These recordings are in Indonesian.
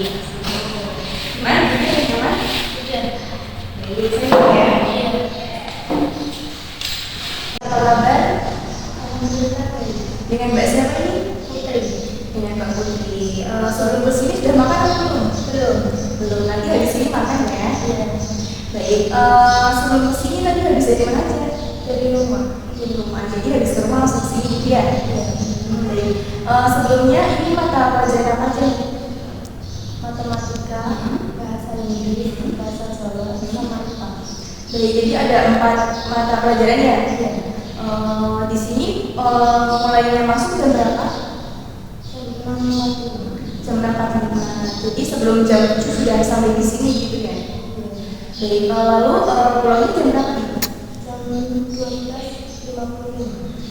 Gimana? Gimana? Baik, saya ya. Apa kabar? Alhamdulillah baik. Dengan Mbak siapa ini? Putri. Dengan Mbak Putri. Sebelum kesini sudah makan atau belum? Belum. Belum. Nanti habis ini makan ya. Iya. Baik. Sebelum kesini tadi habis dari mana aja? Dari rumah. Di rumah. Jadi habis ke rumah langsung kesini gitu ya? Iya. Baik. Sebelumnya ini mata pelajaran apa aja? Matematika, bahasa Inggris, bahasa Jawa, sama IPA. Baik. Jadi ada 4 mata pelajaran ya? Iya. Di sini mulainya masuk jam berapa? Jam 6.45. Jam 6.45. Jadi sebelum jam 7 sudah sampai di sini gitu ya? Iya. Baik. Lalu pulangnya jam berapa? Jam 12.55.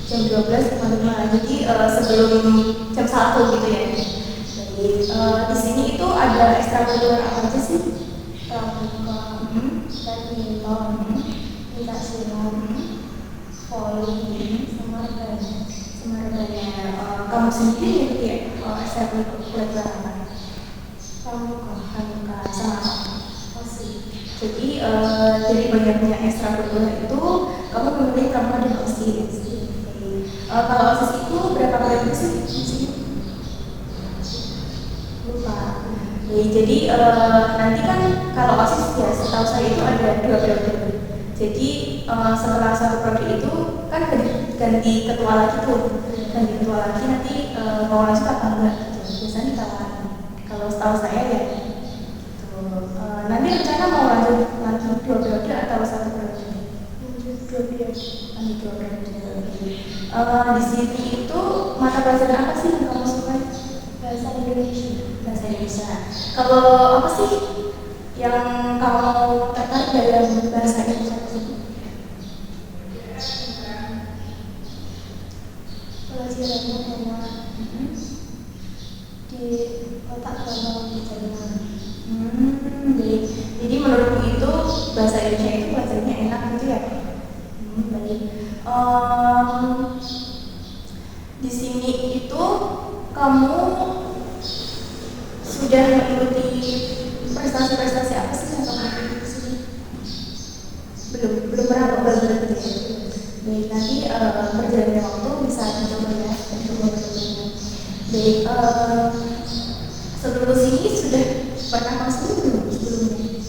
Jam 12.55. Jadi sebelum jam 1 gitu ya? Baik. Di sini itu ada ekstrakurikuler apa aja sih? Pramuka, badminton, pencak silat, voli, sama regalia. Sebenarnya kamu sendiri gitu ya? Ekstrakurikuler apa? Pramuka, Pramuka sama apa? musik. Jadi dari banyaknya ekstrakurikuler itu kamu memilih pramuka dan OSIS. Kalau OSIS itu berapa periode sih di sini? Lupa. Jadi nanti kan kalau OSIS ya setahu saya itu ada 2 periode. Jadi setelah 1 periode itu kan ganti ketua lagi tuh. Ganti ketua lagi nanti mau lanjut apa enggak? Biasanya ditawarin. Kalau setahu saya ya. Nanti rencana mau lanjut 2 periode atau 1 periode? Lanjut 2 periode. Lanjut 2 periode. Di sini itu mata pelajaran apa sih yang kamu suka? Bahasa Indonesia. Bahasa Indonesia. Kalau apa sih yang kamu tertarik dalam bahasa Indonesia tersebut? Pelajarannya enak, di otak gampang dicerna. Baik. Jadi menurutmu itu bahasa Indonesia itu pelajarannya enak gitu ya? Baik. Di sini itu kamu sudah mengikuti prestasi-prestasi apa sih yang kamu ikuti di sini? Belum pernah lomba gitu ya? Baik, nanti perjalanan waktu bisa dicoba ya, coba-coba. Baik, sebelum sini sudah pernah masuk belum sebelumnya?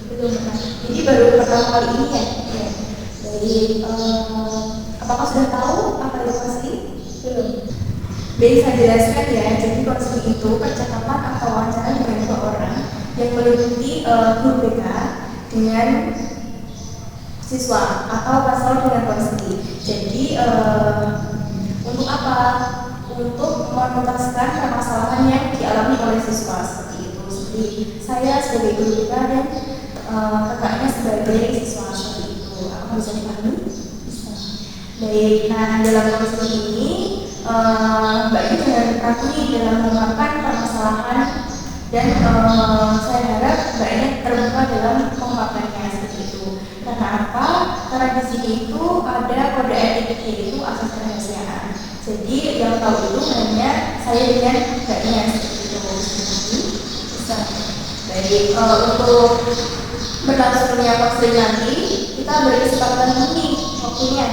Belum pernah. Jadi baru pertama kali ini ya? Ya. Baik, apakah sudah tahu apa itu konsili? Belum. Baik, saya jelaskan ya. Jadi konsili itu percakapan atau wawancara dengan 2 orang yang meliputi guru BK dengan siswa atau pasal dengan konsili. Jadi untuk apa? Untuk menuntaskan permasalahan yang dialami oleh siswa seperti itu. Seperti saya sebagai guru BK dan kakaknya sebagai siswa seperti itu. Apa bisa dipahami? Bisa. Baik. Nah, dalam konsili ini Mbak Yu jangan ragu nih dalam mengungkapkan permasalahan dan saya harap Mbak Yu terbuka dalam mengungkapkannya seperti itu. Karena apa? Karena di sini itu ada kode etik yaitu asas kerahasiaan. Jadi yang tahu itu hanya saya dengan Mbaknya seperti itu. Bisa. Baik. Untuk berlangsungnya konseling nanti kita beri kesempatan nih waktunya.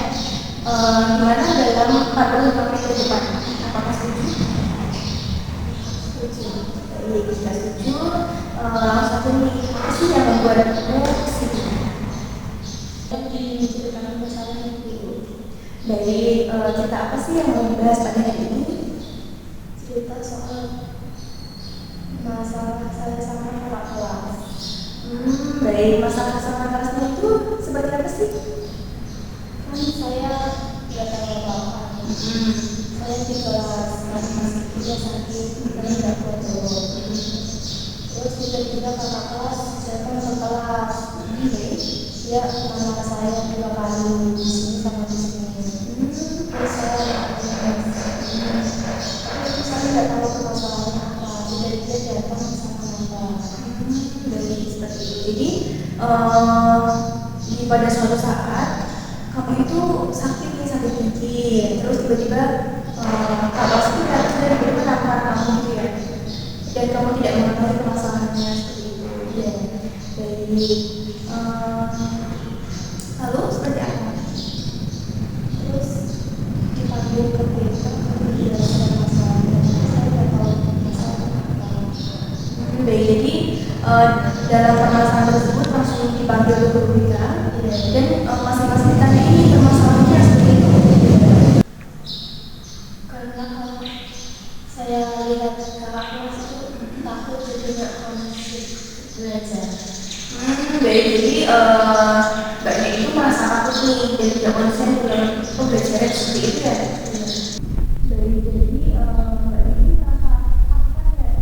Gimana dalam 45 menit ke depan? Apakah setuju? Setuju. Baik, jika setuju, langsung saja nih. Apa sih yang membuatmu kesini? Yang diceritakan masalah itu. Baik, cerita apa sih yang mau dibahas pada hari ini? Cerita soal masalah saya sama kakak kelas. Baik, masalah sama kelasnya itu seperti apa sih? Kan saya nggak tahu apa-apa. Saya di kelas dia sakit, saya nggak kuat jawab. Terus tiba-tiba kakak kelas datang ke kelas. Dia nama saya 2 kali di sini sama di sini. Terus saya tapi saya nggak tahu permasalahannya apa. Dia datang sama nama. Dari seperti itu. Jadi pada suatu saat kamu itu sakit nih, sakit gigi, terus tiba-tiba kalau sakit sudah tiba-tiba nampar kamu gitu ya. Lalu seperti apa? Terus dipanggil ke BK untuk dijelaskan masalahnya. Saya nggak tahu masalahnya apa. Baik, jadi dalam permasalahan tersebut langsung dipanggil ke guru BK dan masing-masing ditanya ini permasalahannya seperti itu. Karena kalau saya lihat kakak kelas itu takut jadi nggak kondusif belajar. Baik, jadi mbaknya itu merasa takut nih dan tidak konsen dalam pembelajaran seperti itu ya. Baik, jadi mbaknya ini merasa apa ya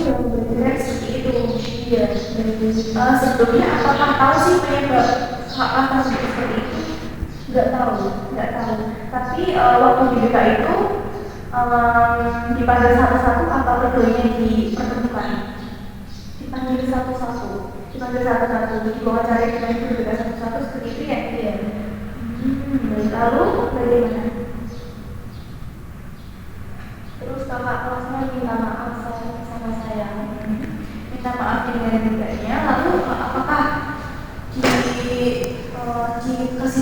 dalam pembelajaran seperti itu. Iya. Sebelumnya apakah tahu sih penyebab apa seperti itu? Nggak tahu. Tapi waktu di BK itu dipanggil satu-satu atau keduanya dipertemukan? Dipanggil satu-satu, diwawancara dengan guru BK satu-satu seperti itu ya? Iya. Baik, lalu bagaimana? Terus kakak kelasnya minta maaf sama saya. Minta maaf dengan BK-nya, lalu apakah dikasih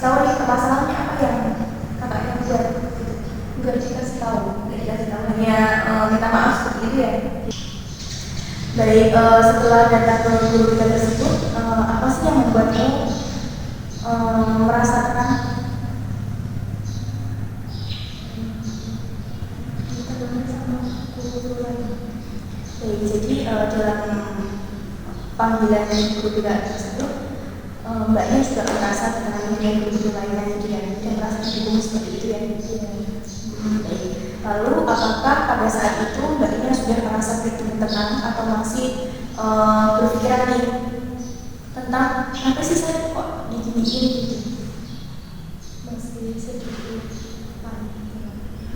tahu nih masalahnya apa yang kakaknya buat? Nggak dikasih tahu, hanya minta maaf seperti itu ya. Baik, setelah datang ke guru BK tersebut, apa sih yang membuatmu merasa tenang? Ketemu sama guru lain. Baik, jadi dalam panggilan guru BK tersebut, mbaknya juga merasa tenang dengan guru lainnya gitu ya, dan merasa didukung seperti itu ya. Baik. Lalu apakah pada saat itu mbaknya sudah merasa begitu tenang atau masih berpikiran nih tentang kenapa sih saya kok diginiin gitu? Masih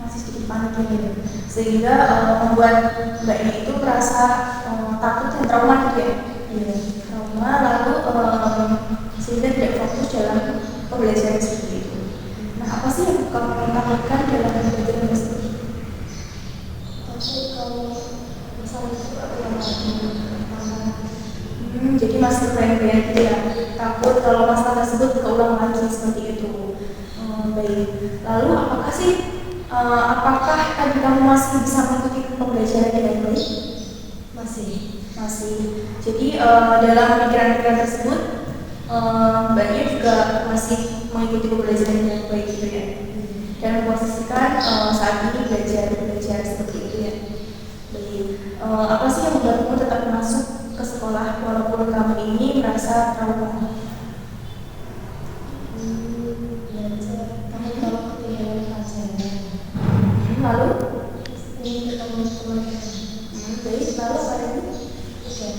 sedikit panik gitu, sehingga membuat mbaknya itu merasa takut dan trauma gitu ya. Iya, trauma, lalu sehingga tidak fokus dalam pembelajaran seperti itu. Nah, apa sih yang kamu takutkan dalam pembelajaran tersebut? Tapi kalau misalnya itu aku yang lagi Jadi masih bayang-bayang gitu ya, takut kalau masalah tersebut keulang lagi seperti itu. Baik, lalu apakah tadi kamu masih bisa mengikuti pembelajaran dengan baik? Masih. Jadi dalam pikiran-pikiran tersebut mbaknya juga masih mengikuti pembelajaran dengan baik gitu ya, dan memposisikan saat ini belajar seperti itu ya. Baik, apa sih yang membuatmu tetap masuk ke sekolah walaupun kamu ini merasa trauma? belajar. Kamu kalau ketinggalan pelajaran. Lalu? Ini ketemu teman-teman. Baik, lalu apa lagi? Udah.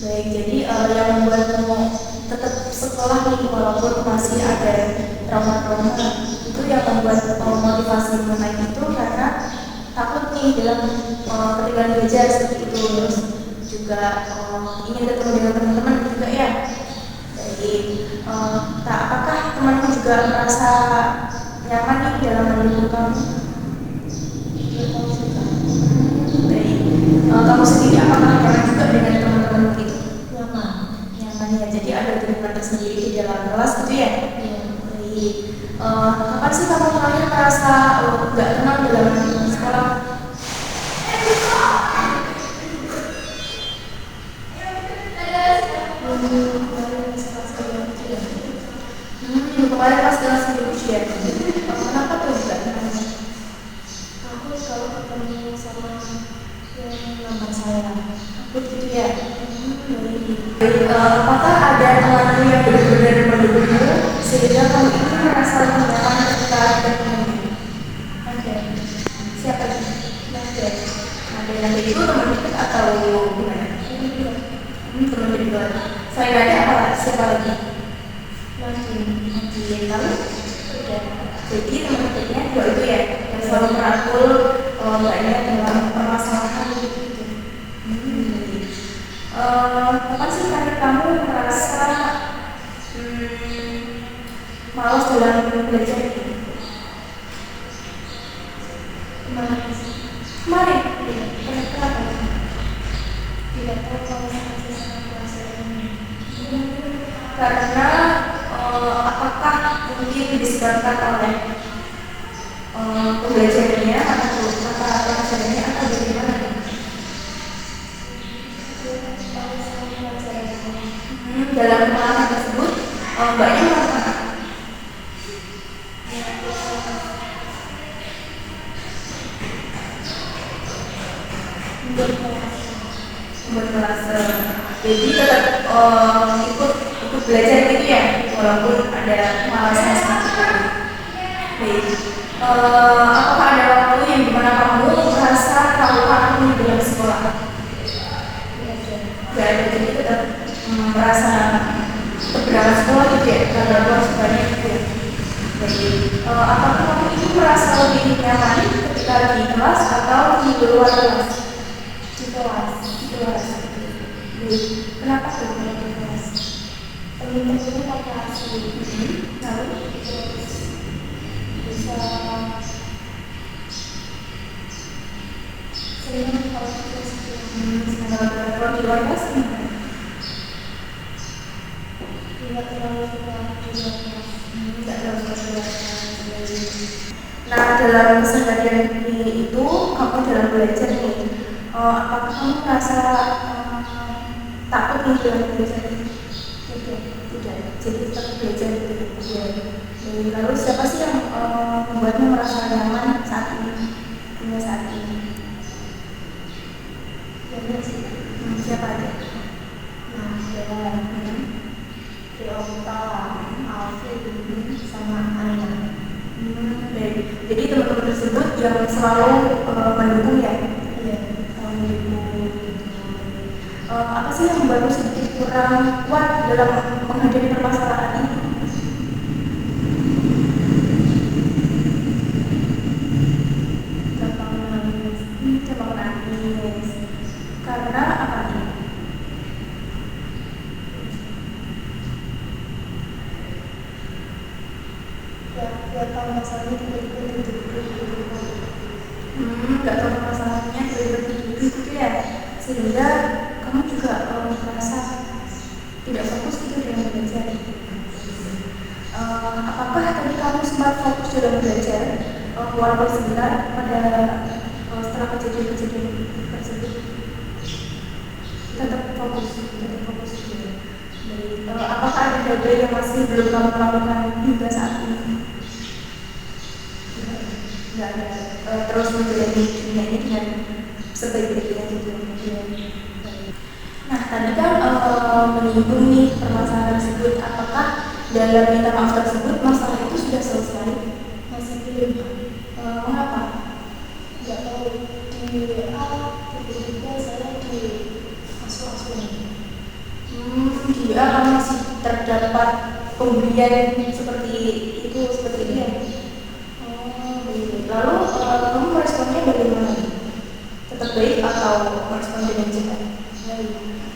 Baik, jadi yang membuatmu tetap sekolah nih walaupun masih ada trauma-trauma itu yang membuat motivasimu naik itu karena takut nih dalam ketinggalan belajar seperti itu, terus juga ingin ketemu dengan teman-teman juga ya. Jadi apakah temanmu juga merasa nyaman nih dalam mendukung kamu? Baik, kamu sendiri apakah nyaman juga dengan teman-teman itu? Nyaman ya, jadi ada lingkungan tersendiri di dalam kelas gitu ya? Iya. Baik, kapan sih kamu terakhir merasa nggak tenang dalam sekolah? Kemarin pas kelas 10 ujian. Kenapa tuh juga? Aku kalau ketemu sama yang nampak saya. Begitu ya. Apakah ada temanmu yang benar-benar mendukungmu sehingga kamu ini merasa lebih nyaman ketika bertemu? Ada. Siapa itu? Ada itu teman dekat atau gimana? Teman dekat. Selain ada apa? Siapa lagi? Lagi. Lalu? Udah. Jadi teman dekatnya dua itu ya, yang selalu merangkul mbaknya dalam permasalahan gitu. Kapan sih terakhir kamu merasa malas dalam belajar ini? Kemarin? Kenapa? tidak tahu kalau saya sama pelajaran ini. Karena apakah mungkin disebabkan oleh pembelajarannya atau pelajarannya atau bagaimana? Dalam pengalaman tersebut mbaknya merasakan bermerasa jadi tetap ikut belajar gitu ya walaupun ada malasnya sedikit. Baik, apakah ada waktu yang dimana kamu merasa kamu di dalam sekolah? Gak ada, jadi tetap merasa berangkat sekolah gitu ya, karena harus banyak gitu ya. Jadi apakah kamu ini merasa lebih nyaman ketika di kelas atau di luar kelas? Di kelas. Jadi, kenapa tuh di kelas? Teman-temannya pakai asli, Lalu terus bisa senang kalau kita kalau di luar kelas gimana? tidak terlalu suka di luar kelas. Tidak terlalu kelas. Nah, dalam keseharian ini itu kamu dalam belajar nih, apakah kamu merasa takut nih dalam belajar ini? Tidak. Jadi tetap belajar gitu ya. Lalu siapa sih yang membuatmu merasa nyaman saat ini? Banyak sih. Siapa aja? Nah, ada Fiota, Alvin, sama Ana. Baik. Jadi teman-teman tersebut yang selalu mendukung ya? Iya. Apa sih yang membuatmu sedikit kurang kuat dalam menghadapi permasalahan ini? Gampang nangis. Gampang nangis. Karena apa nih? Gak tahu masalahnya tiba-tiba tidur. Gak tahu masalahnya tiba-tiba gitu ya, sehingga kamu juga merasa tidak fokus gitu dalam belajar. Apakah tadi kamu sempat fokus dalam belajar walaupun sebentar pada setelah kejadian-kejadian tersebut? Tetap fokus gitu. Apakah ada hal yang masih belum kamu lakukan hingga saat ini? Nggak ada. Terus menjalani dunia ini dengan sebaik-baiknya gitu. Nah, tadi kan menyinggung nih permasalahan tersebut. Apakah dalam minta maaf tersebut masalah itu sudah selesai? Masih belum. Mengapa? Gak tahu di WA tiba-tiba saya di asuh-asuh. Di WA kan masih terdapat pemberian seperti itu ya. Lalu kamu meresponnya bagaimana? Tetap baik atau merespon dengan cepat?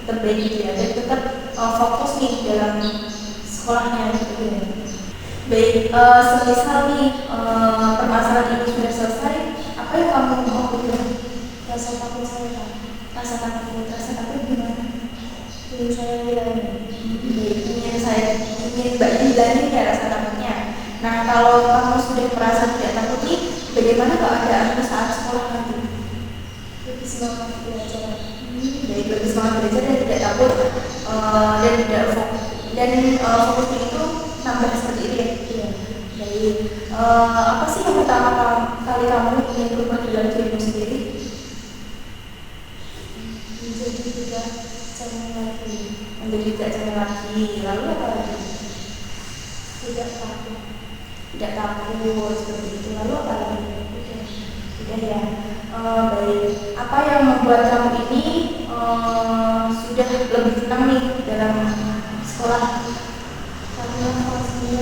Tetap baik gitu ya, dan tetap fokus nih dalam sekolahnya gitu ya. Baik, semisal nih permasalahan ini sudah selesai, apa yang kamu mau bilang? Rasa takut saya. Rasa takut gimana? Ingin saya bilangin. Ingin Mbak bilangin ya rasa takutnya. Nah, kalau kamu sudah merasa tidak takut nih, bagaimana keadaanmu saat sekolah nanti? Lebih semangat belajar. Baik, lebih semangat belajar dan tidak takut dan tidak fokus. Dan fokusnya itu nambah seperti itu ya? Iya. Baik, apa sih yang pertama kali kamu ingin berubah dalam dirimu sendiri? Menjadi tidak cengeng lagi. Menjadi tidak cengeng lagi. Lalu apa lagi? Tidak takut. Tidak takut seperti itu. Lalu apa lagi? Sudah ya. Baik. Apa yang membuat kamu ini sudah lebih tenang nih dalam sekolah? Karena kelasnya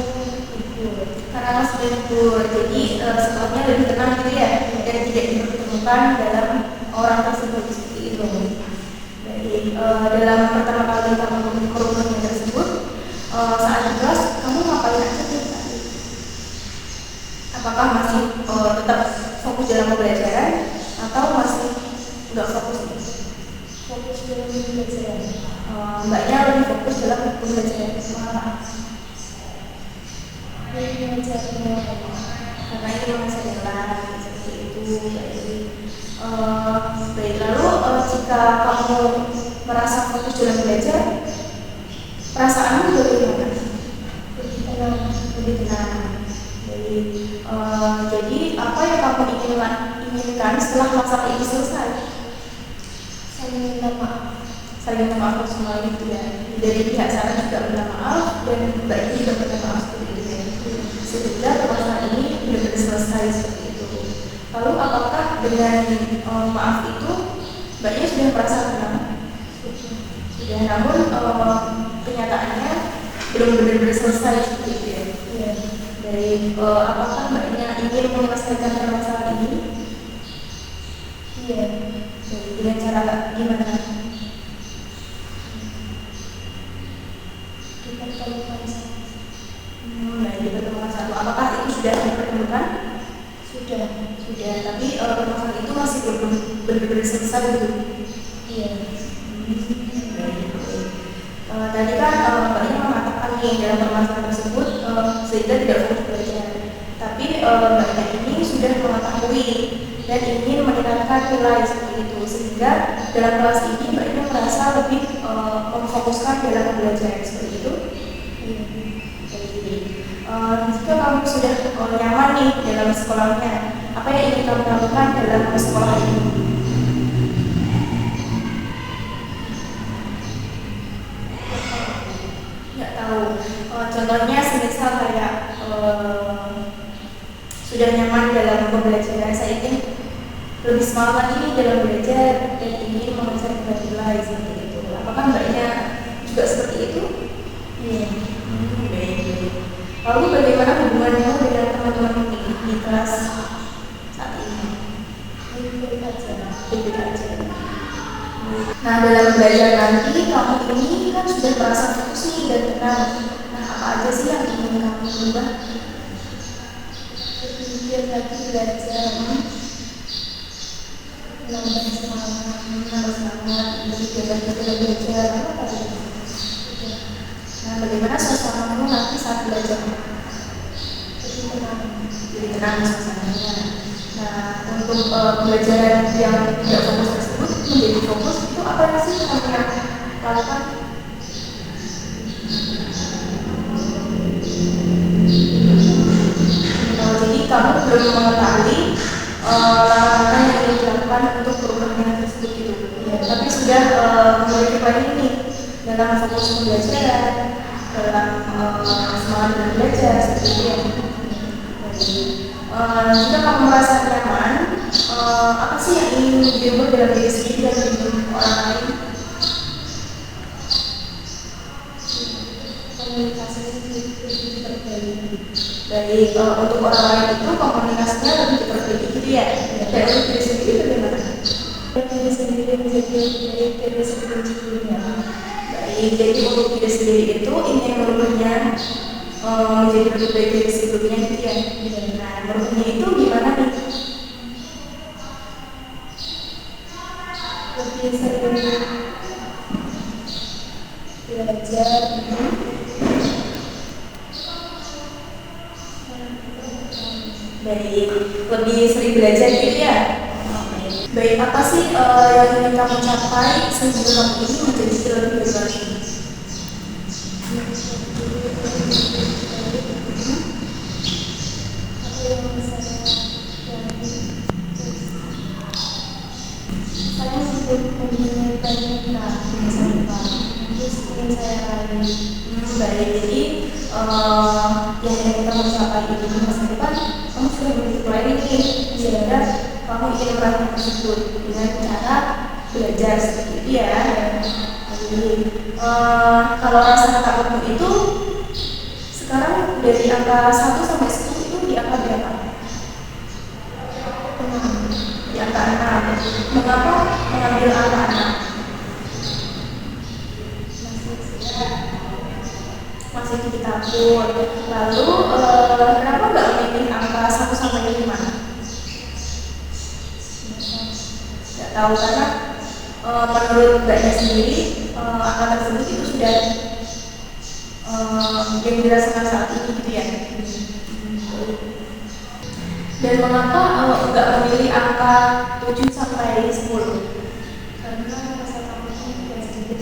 libur. Karena masih libur, jadi sekolahnya lebih tenang gitu ya, dan tidak dipertemukan dalam orang tersebut seperti itu. Baik. Dalam pertama kali kamu kerumunnya tersebut, saat di kelas kamu ngapain aja nih? Apakah masih tetap fokus dalam pembelajaran atau masih nggak fokus nih? fokus dalam belajar. Mbaknya lebih fokus dalam pembelajaran sekolah Belajarnya karena ini masa jalan seperti itu. Baik, lalu jika kamu merasa fokus dalam belajar, perasaanmu bagaimana? lebih tenang. Lebih tenang. Jadi apa yang kamu inginkan setelah masalah ini selesai? Saling minta maaf. Saling minta maaf semua itu ya. Dari pihak sana juga minta maaf dan mbaknya juga minta maaf seperti itu ya. Sehingga permasalahan ini benar-benar selesai seperti itu. Lalu apakah dengan maaf itu mbaknya sudah merasa tenang? Sudah, namun kenyataannya belum benar-benar selesai seperti itu ya. Iya. Dari apakah mbaknya ingin menyelesaikan permasalahan ini? Iya. Jadi, dengan cara gimana? Dipertemukan satu. Nah, dipertemukan satu. Apakah itu sudah dipertemukan? Sudah. Sudah, tapi permasalahan itu masih belum benar-benar selesai gitu. Iya. Tadi kan mbaknya mengatakan nih dalam permasalahan tersebut sehingga tidak fokus belajar. Tapi mbaknya ini sudah mengetahui dan ingin meningkatkan nilai seperti itu, sehingga dalam kelas ini mbaknya merasa lebih memfokuskan dalam belajar seperti itu. Jadi, jika kamu sudah nyaman nih dalam sekolahnya, apa yang ingin kamu lakukan dalam sekolah ini? Nggak tahu. Contohnya semisal kayak sudah nyaman dalam pembelajaran, saya ingin lebih semangat lagi dalam belajar dan ingin mengejar nilai seperti itu. Apakah mbaknya juga seperti itu? Iya. Baik. Lalu bagaimana hubungannya dengan teman-teman di kelas saat ini? Baik-baik aja. Baik-baik aja. Nah, dalam belajar nanti kamu ini kan sudah merasa fokus nih dan tenang. Nah, apa aja sih yang ingin kamu ubah? Lebih giat lagi belajar. Menambah semangat. Menambah semangat, lebih giat lagi dalam belajar. Apa tadi? Nah, bagaimana suasanamu nanti saat belajar? Lebih tenang. Jadi tenang suasananya. Nah, untuk pembelajaran yang tidak fokus tersebut menjadi fokus, itu apa sih yang kamu lakukan? Jadi kamu belum mengetahui langkah yang ingin dilakukan untuk perubahan tersebut gitu. Ya, tapi sudah memiliki planning ini dalam fokus pembelajaran, dalam semangat belajar seperti itu ya. Jika kamu merasa nyaman, apa sih yang ingin diubah dalam diri sendiri dan hidup orang lain? Komunikasinya lebih diperbaiki. Baik, untuk orang lain itu komunikasinya lebih diperbaiki gitu ya. Dan untuk diri sendiri bagaimana? Diri sendiri menjadi lebih baik dari sebelum-sebelumnya. Baik, jadi untuk diri sendiri itu ingin merubahnya menjadi lebih baik dari sebelumnya gitu ya. Nah, merubahnya itu gimana nih? Lebih sering belajar. Baik, lebih sering belajar gitu ya. Baik, apa sih yang ingin kamu capai sehingga kamu ini menjadi lebih baik lagi? Saya sibuk mempunyai banyak minat di masa depan. Terus ingin saya raih. Baik, jadi yang ingin kamu capai itu di masa depan, kamu sudah memiliki planning nih, sehingga kamu ingin meraih tersebut dengan cara belajar seperti itu ya. Jadi kalau rasa takutmu itu sekarang dari angka 1 sampai 10 itu di angka berapa? Di angka 6. Mengapa mengambil angka 6? Masih sedikit takut. Lalu kenapa nggak memilih angka 1 sampai 5? Nggak tahu karena menurut mbaknya sendiri angka tersebut itu sudah yang dirasakan saat ini gitu ya. Dan mengapa nggak memilih angka 7 sampai 10? Karena rasa takutnya tidak sedikit.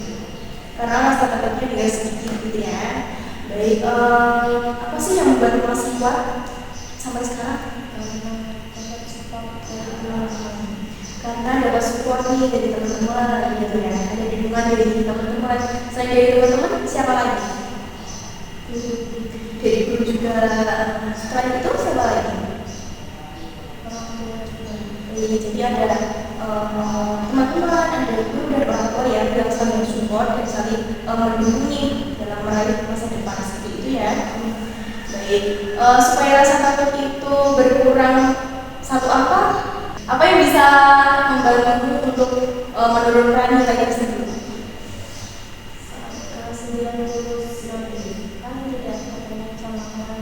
Karena rasa takutnya juga sedikit gitu ya. Baik, apa sih yang membuat masih kuat sampai sekarang? Karena dapat support nih dari teman-teman gitu ya, ada dukungan dari teman-teman. Selain dari teman-teman, siapa lagi? Dari guru juga. Setelah itu siapa lagi? Jadi ada teman-teman, ada guru dan orang tua ya yang saling support dan saling mendukung dalam meraih masa depan seperti itu ya. Baik, supaya rasa takut itu berkurang, satu apa yang bisa membantu untuk menurunkan nilai tersebut? 99 kan tidak adanya camatan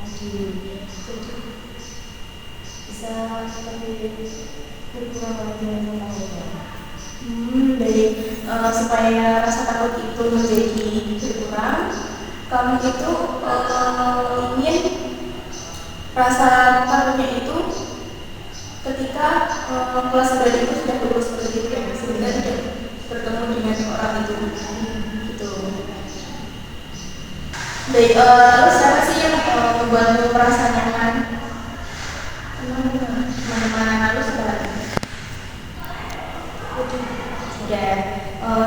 lagi, jadi bisa lebih berkurang lagi rasa takutnya. Baik, supaya rasa takut itu menjadi berkurang, kamu itu ingin rasa takutnya itu ketika kelas belajar itu sudah lulus seperti itu ya, sehingga tidak bertemu dengan orang itu gitu. Baik, lalu siapa sih yang membuatmu merasa nyaman? Teman-teman, lalu siapa lagi? Ya,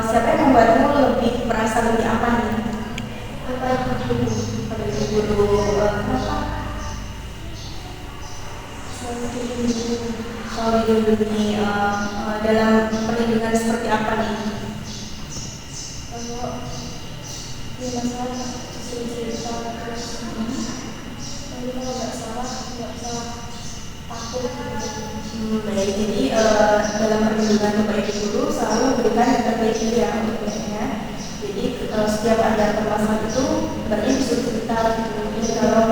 siapa yang membuatmu lebih merasa lebih aman nih? Apa yang kamu Pada guru kenapa? Kalau dilindungi dalam perlindungan seperti apa nih? kalau di masalah cerita terus nanti kalau nggak salah nggak usah takut gitu. Baik, jadi dalam perlindungan kepada guru selalu memberikan yang terbaik ya untuk muridnya. Jadi setiap ada permasalahan itu mbaknya disuruh cerita gitu. Jadi kalau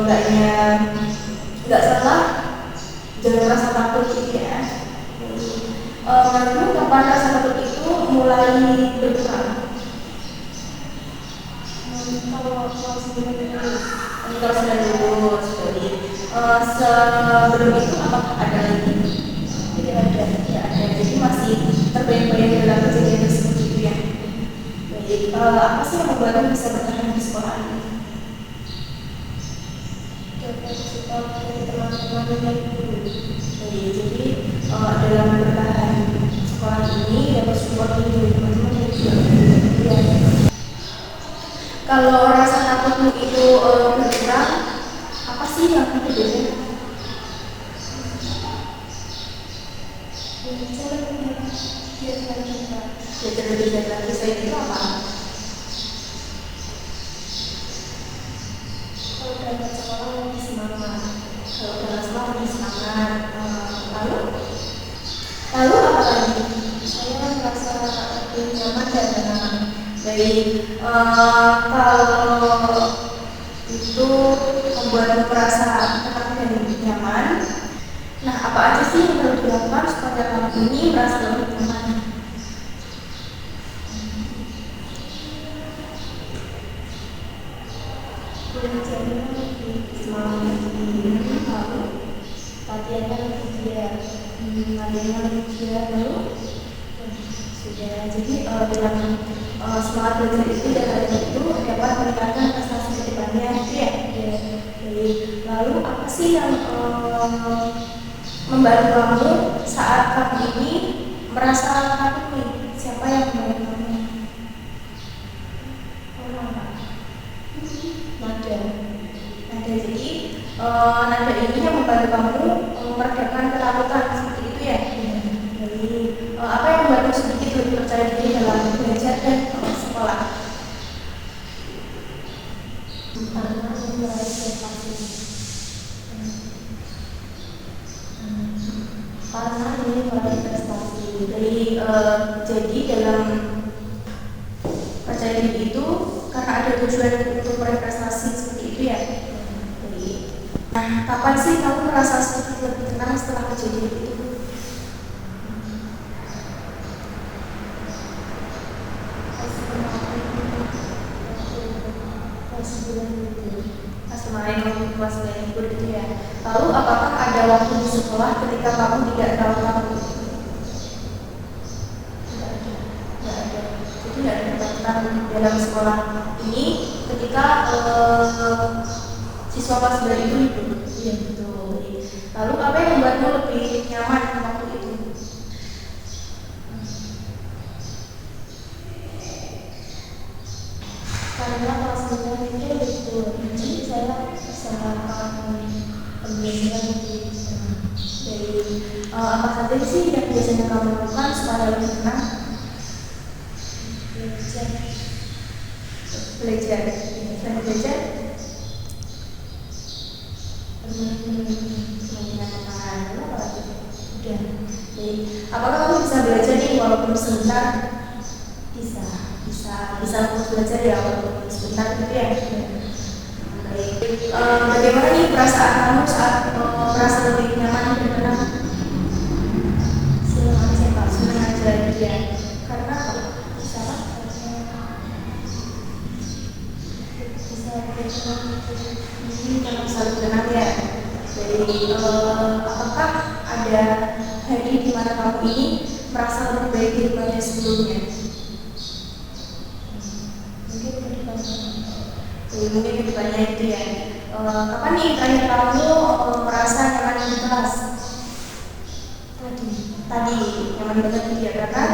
mbaknya nggak salah, jangan merasa takut gitu ya. Menurutmu kapan rasa takut itu mulai berkurang? Kalau Sudah lulus, jadi sebelum itu apakah ada lagi? Tidak ada. Jadi masih terbayang-bayang dalam kejadian tersebut gitu ya. Baik, apa sih yang membuatmu bisa bertahan di sekolah ini? dapat support dari teman-teman dan guru. Jadi dalam bertahan sekolah ini dapat support dari teman-teman dan juga guru ya. Kalau rasa takutmu itu berkurang, apa sih yang berbeda? Saya lebih giat lagi Kak. Belajar lebih baik lagi, selain itu apa? Kalau berangkat sekolah lebih semangat. Kalau dalam sekolah lebih semangat. Lalu apa lagi? Saya merasa lebih nyaman dan tenang. Baik, kalau itu membuat merasa tenang dan nyaman. Nah, apa aja sih yang perlu dilakukan supaya kamu ini merasa lebih nyaman? Belajarnya lebih semangat. Lalu latihannya lebih giat. Lalu sudah. Jadi dalam semangat belajar itu dan latihan itu dapat meningkatkan prestasi ke depannya gitu ya. Jadi, lalu apa sih yang membantu kamu saat kamu ini merasa takut nih? Siapa yang membantu kamu? Orang Kak. Nada. Jadi nada ini yang membantu kamu meredakan ketakutan seperti itu ya. Jadi apa yang membantu sedikit lebih percaya diri dalam belajar dan sekolah? Karena memulai prestasi. Karena ini meraih prestasi. Jadi dalam percaya diri itu karena ada tujuan untuk meraih prestasi seperti itu ya. Nah, kapan sih kamu merasa sedikit lebih tenang setelah kejadian itu? selain libur gitu ya. Lalu apakah ada waktu di sekolah ketika kamu tidak tahu kamu? Nggak ada. Jadi nggak ada kebatasan dalam sekolah ini ketika siswa kelas 9 itu libur. Iya betul. Lalu apa yang membuatmu lebih nyaman waktu itu? Karena kelas 9 itu libur, jadi saya bisa melakukan pembelajaran dari Apa saja sih yang biasanya kamu lakukan supaya lebih tenang? Belajar. Dan belajar udah. Jadi, apakah kamu bisa belajar nih walaupun sebentar? Bisa fokus belajar ya walaupun sebentar gitu ya. Baik. Bagaimana nih perasaan kamu saat merasa lebih nyaman dan tenang? Senang aja gitu ya. Karena apa? bisa Karena selalu tenang ya. Jadi apakah ada hari di mana kamu ini merasa lebih baik daripada sebelumnya? Mungkin kedepannya itu ya. Kapan nih terakhir kamu merasa nyaman di kelas? Tadi nyaman banget gitu ya, karena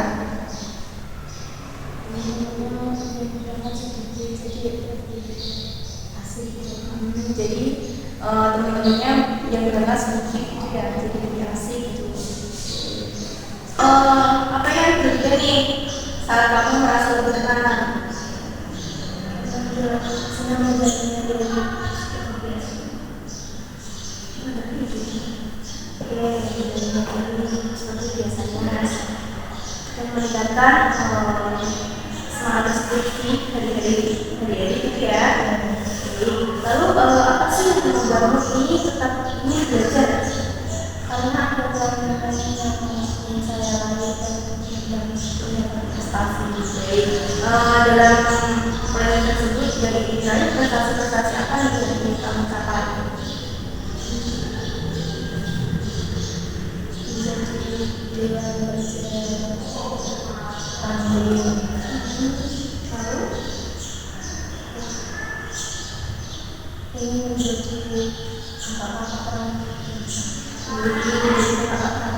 jadi teman-temannya yang berangkat sedikit gitu ya, jadi lebih asik gitu. Apa yang ketiga nih saat kamu merasa lebih tenang? senang belajarnya dari seperti biasanya dan meningkatkan semangat diskusi hari-hari gitu ya. Lalu apa sih yang membuatmu ini tetap ingin belajar? karena ada pelajaran yang saya lalui dan punya prestasi. Dalam pelajaran tersebut dari nilai prestasi-prestasi apa yang ingin kamu capai? Bisa jadi dewan pandai. Lalu Ingin menjadi apa-apa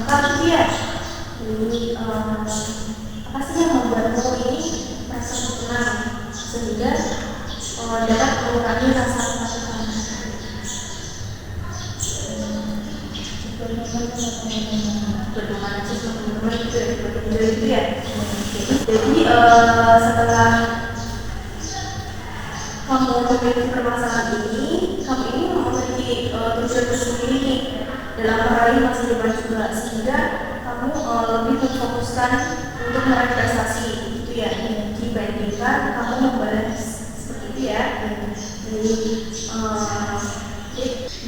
apa dia? Jadi apa sih yang membuatmu ini merasa tenang sehingga dapat mengurangi rasa ketakutan? Berdoa aja sama teman-teman gitu ya, gitu ya. Jadi setelah kamu memiliki permasalahan ini, kamu ini memiliki tujuan tersendiri nih dalam meraih masa depan juga, sehingga kamu lebih memfokuskan untuk meraih prestasi gitu ya, dibandingkan kamu membalas seperti itu ya.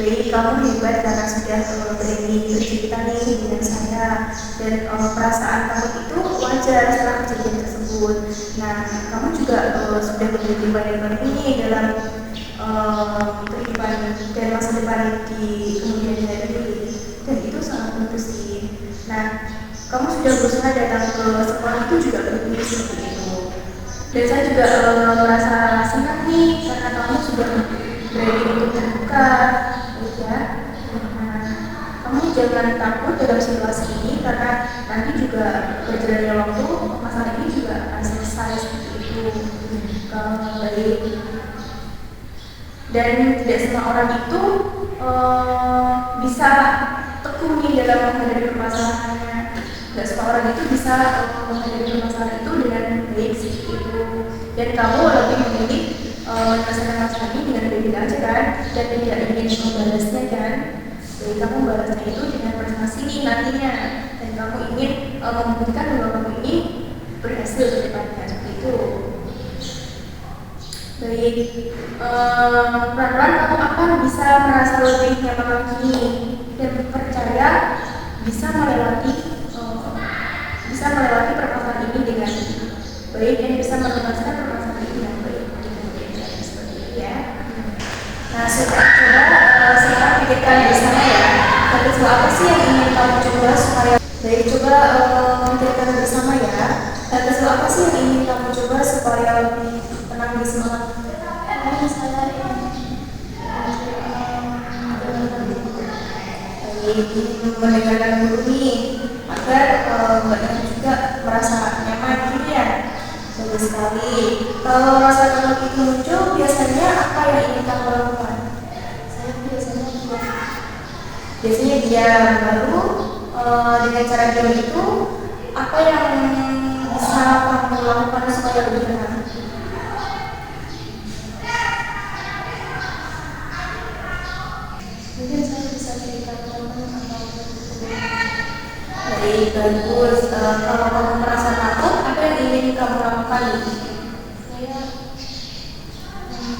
Jadi kamu hebat karena sudah berani bercerita nih dengan saya, dan perasaan kamu itu wajar setelah kejadian tersebut. Nah, kamu juga sudah memiliki banyak ini dalam kehidupan dan masa depan di kemudian hari, dan itu sangat bagus sih. Nah, kamu sudah berusaha datang ke sekolah itu juga berpikir seperti itu, dan saya juga merasa senang nih karena kamu sudah berani untuk terbuka ya. Nah, kamu jangan takut dalam situasi ini, karena nanti juga berjalannya waktu masalah ini juga akan selesai seperti itu. Baik. Dan tidak semua orang itu bisa tekun nih dalam menghadapi permasalahannya. Tidak semua orang itu bisa menghadapi permasalahan itu dengan baik seperti itu. Dan kamu lebih memilih menyelesaikan masalah ini dengan baik aja kan, dan tidak ingin membalasnya kan. Jadi kamu membalasnya itu dengan prestasi nih nantinya, dan kamu ingin membuktikan bahwa kamu ini berhasil ke depannya seperti itu. Baik, pelan-pelan kamu akan bisa merasa lebih nyaman lagi dan percaya bisa melewati permasalahan ini dengan baik, dan bisa menuntaskan permasalahan ini dengan baik. Seperti itu ya. Nah, coba hasil apa sih yang ingin kamu coba supaya baik? Coba memikirkan bersama ya. Hasil apa sih yang ingin kamu coba supaya lebih tenang di semangat? Saya Ingin mendengarkan guru nih agar mbaknya juga merasa nyaman gitu ya. Bagus sekali. Kalau rasa takut itu muncul, biasanya apa yang ingin kamu lakukan? saya biasanya Biasanya diam. Lalu dengan cara diam itu apa yang bisa kamu lakukan supaya lebih tenang? mungkin saya bisa cerita ke teman atau Baik, bagus. Kalau kamu merasa takut, apa yang ingin kamu lakukan? saya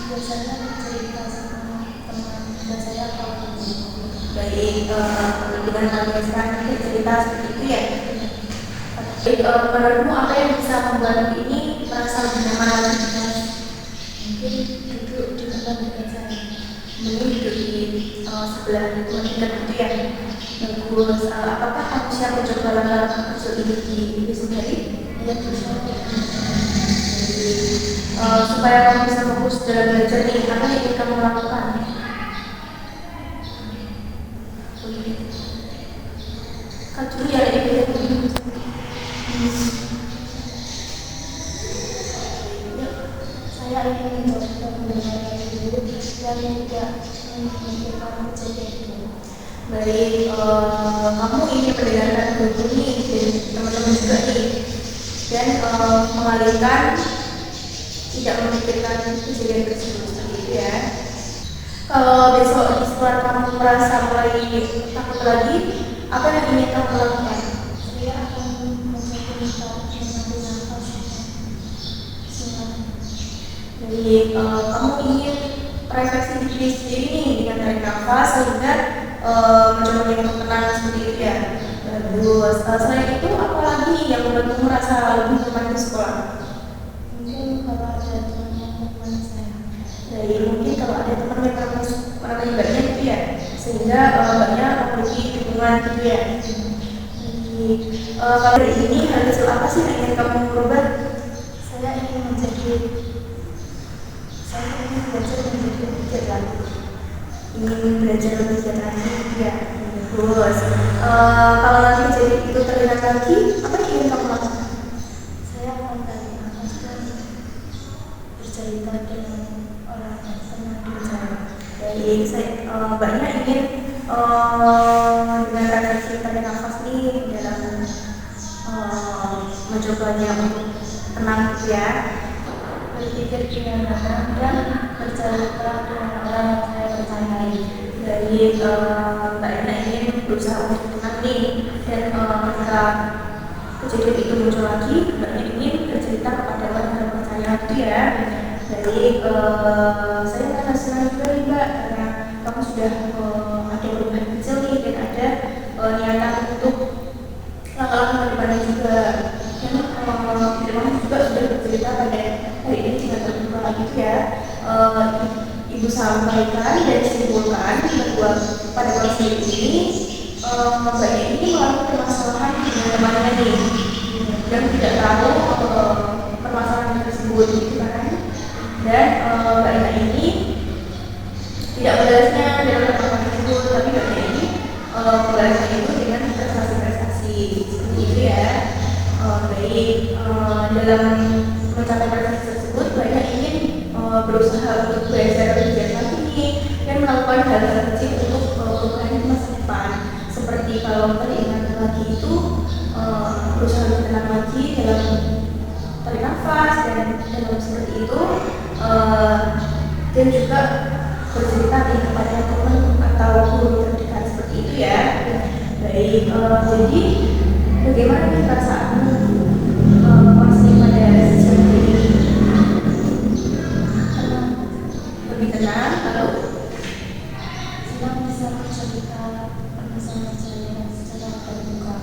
biasanya cerita sama teman dan saya tahu. Baik, dengan kalian sekarang ini cerita seperti itu ya. Baik, menurutmu apa yang bisa membuat ini merasa lebih nyaman lagi? Mungkin duduk di tempat dekat saya. Mungkin duduk di sebelah teman dekat itu ya. Bagus. Apakah kamu siap mencoba langkah kecil ini di besok hari? Ia bisa Supaya kamu bisa fokus dalam belajar nih, apa yang ingin kamu lakukan? Kacau ya ini. saya ingin mencoba mendengarkan dulu dan tidak memikirkan kejadian itu. Baik, kamu ingin mendengarkan guru nih dan teman-teman juga nih, dan mengalihkan tidak memikirkan kejadian tersebut seperti itu ya. Kalau besok di sekolah kamu merasa mulai takut lagi, apa yang ingin kamu lakukan? Saya akan mencoba mengambil nafas senang. Jadi kamu ingin refleksi diri sendiri nih dengan tarik nafas sehingga mencoba untuk tenang seperti itu ya. Bagus. Selain itu, apa lagi yang membuatmu merasa lebih nyaman di sekolah? Mungkin kalau ada teman yang menemani saya. Jadi mungkin kalau ada teman yang menemani mbaknya gitu ya, sehingga mbaknya memiliki dukungan gitu ya. Jadi kalau dari ini hasil apa sih yang ingin kamu ubah? Saya ingin belajar menjadi lebih giat lagi. Ingin belajar lebih giat lagi gitu ya. Bagus. Kalau nanti jadi itu terlihat lagi, apa yang ingin kamu lakukan? Saya akan tarik nafas dan bercerita dengan orang yang pernah saya. Jadi mbaknya ingin dengan refleksi tarik nafas nih dalam mencobanya untuk tenang gitu ya. Berpikir dengan tenang dan bercerita dengan orang yang saya percayai. Dari mbaknya ingin berusaha untuk tenang nih, dan ketika kejadian itu muncul lagi, mbaknya ingin bercerita kepada orang yang percaya gitu ya. Jadi saya merasa senang juga nih mbak, karena kamu sudah ada perubahan kecil nih dan ada niatan untuk langkah-langkah ke depannya juga. Dan kamu juga sudah bercerita pada hari ini dengan terbuka lagi ya. Ibu sampaikan dan simpulkan bahwa pada kondisi ini mbaknya ini mengalami permasalahan di mana nih, dan tidak tahu permasalahan tersebut gitu kan. Dan mbaknya ini tidak membalasnya dalam permasalahan tersebut, tapi mbaknya ini membalasnya itu dengan prestasi-prestasi seperti itu ya. Baik, dalam mencapai prestasi tersebut mbaknya ingin berusaha untuk belajar lebih giat lagi dan melakukan hal-hal kecil untuk perubahan di masa depan. Seperti kalau teringat lagi itu berusaha lebih tenang lagi dalam tarik nafas dan dalam seperti itu, dan juga bercerita kepada teman atau guru terdekat seperti itu ya. Baik, jadi bagaimana nih perasaanmu masih pada sisi ini? Lebih tenang atau Senang bisa bercerita bersama saya secara terbuka.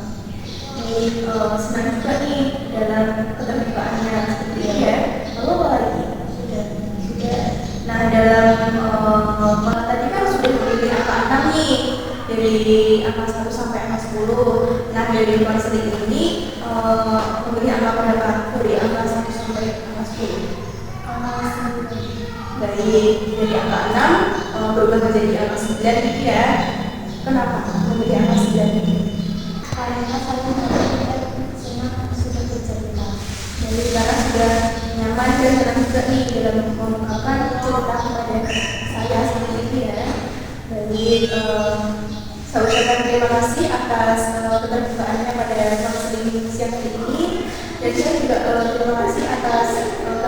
Baik, senang juga nih dalam keterbukaannya seperti itu ya. Lalu apa lagi? Sudah. Nah, dalam tadi kan sudah memilih apa nih, dan dari angka 1 sampai angka 10. Nah, dari konseling ini memberi angka berapa dari angka 1 sampai angka 10? Dari angka 6 berubah menjadi angka 9 gitu ya. Kenapa memberi angka 9 gitu? Karena saya senang sudah bercerita. Jadi karena sudah nyaman dan senang juga nih dalam mengungkapkan cerita kepada saya seperti itu ya. Jadi saya ucapkan terima kasih atas keterbukaannya pada konseling siang hari ini, dan saya juga terima kasih atas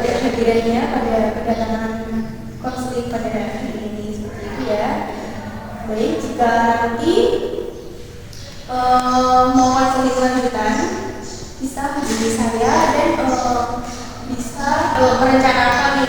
kehadirannya pada kedatangan konseling pada hari ini seperti itu ya. Baik, jika nanti mau konseling lanjutan bisa hubungi saya dan bisa merencanakan